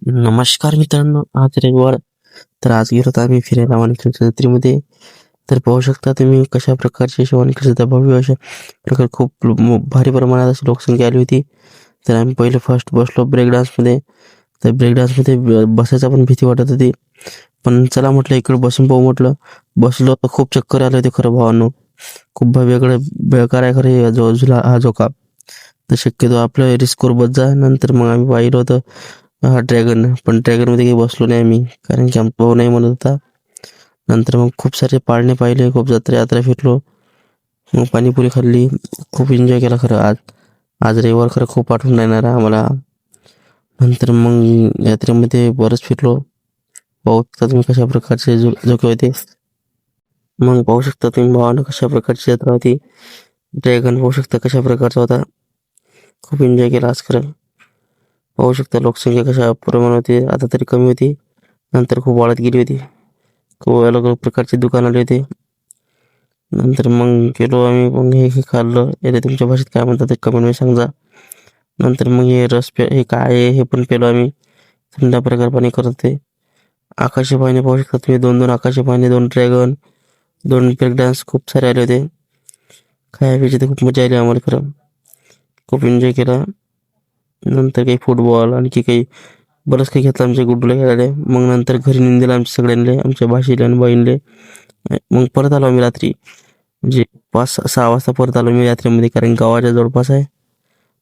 नमस्कार मित्रांनो, आज रविवार. तर आज गेलो होतो आम्ही फिरायला वानखेडच्या जत्रेमध्ये. तर पाहू शकता तुम्ही कशा प्रकारची अशी वानखेड जत्रा भव्य अशा प्रकारे खूप भारी प्रमाणात अशी लोकसंख्या आली होती. तर आम्ही पहिले फर्स्ट बसलो ब्रेक डान्समध्ये. तर ब्रेक डान्समध्ये बसायचा पण भीती वाटत होती, पण चला म्हटलं इकडे बसून पाहू म्हटलं. बसलो तर खूप चक्कर आले होते खरं भावांनो. खूप वेगळं बेकार आहे खरं हे जो झुला हा झोका. तर शक्यतो आपलं रिस्कवर बस जा. नंतर मग आम्ही पाहिलं होतं हा ड्रॅगन, पण ड्रॅगनमध्ये काही बसलो नाही आम्ही, कारण की आमचा भाऊ नाही म्हणत होता. नंतर मग खूप सारे पाळणे पाहिले, खूप जत्रा यात्रा फिरलो, मग पाणीपुरी खाल्ली, खूप एन्जॉय केला खरं. आज आज रविवार खरं खूप आठवण येणार आहे आम्हाला. नंतर मग यात्रेमध्ये बरंच फिरलो. पाहू शकता तुम्ही कशा प्रकारचे झोके होते. मग पाहू शकता तुम्ही भावानं कशा प्रकारची यात्रा होती. ड्रॅगन पाहू शकता कशा प्रकारचा होता. खूप एन्जॉय केला आज खरं. पाहू शकता लोकसंख्या कशा प्रमाणात होती. आता तरी कमी होती, नंतर खूप वाढत गेली होती. खूप अलग अलग प्रकारचे दुकान आले होते. नंतर मग गेलो आम्ही, मग हे खाल्लं. याला तुमच्या भाषेत काय म्हणतात ते कमेंटमध्ये सांगा. नंतर मग हे हे काय आहे हे पण पेलो आम्ही. थंड प्रकार पाणी करत होते. आकाशी पाणी पाहू शकता तुम्ही, 2-2 आकाशी पाणी, 2 ड्रॅगन, 2 ब्रेक डान्स खूप सारे आले होते. खायची तर खूप मजा आली आम्हाला खरं. खूप एन्जॉय केला. नंतर काही फुटबॉल आणखी काही बरंच काही घेतलं आमच्या गुड्डूला खेळायला. मग नंतर घरी नेऊन दिलं आमच्या सगळ्यांना, आमच्या भाषेला आणि बहिणीले. मग परत आलो आम्ही रात्री, म्हणजे 5-6 वाजता परत आलो मी यात्रेमध्ये, कारण गावाच्या जवळपास आहे.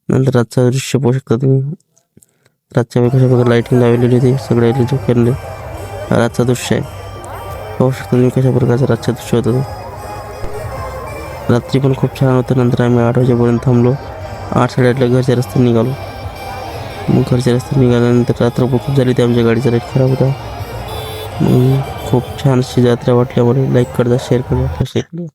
नंतर रातचं दृश्य पाहू शकता तुम्ही. रातच्या वेळी कशा प्रकारे लाईटिंग लावलेली होती सगळ्या झोक्यांना. रातचं दृश्य आहे, पाहू शकता तुम्ही कशा प्रकारचं रातचं दृश्य होतं. रात्री पण खूप छान होतं. नंतर आम्ही 8 वाजेपर्यंत थांबलो. 8-8:30ला घरच्या रस्त्याने निघालो. मग घरच्या रस्त्याने निघाल्यानंतर रात्र खूप झाली होती, आमच्या गाडीचा लाईट खराब होता. मग खूप छान अशी यात्रा वाटली आम्हाला. लाईक करता, शेअर करता, शेअर करा.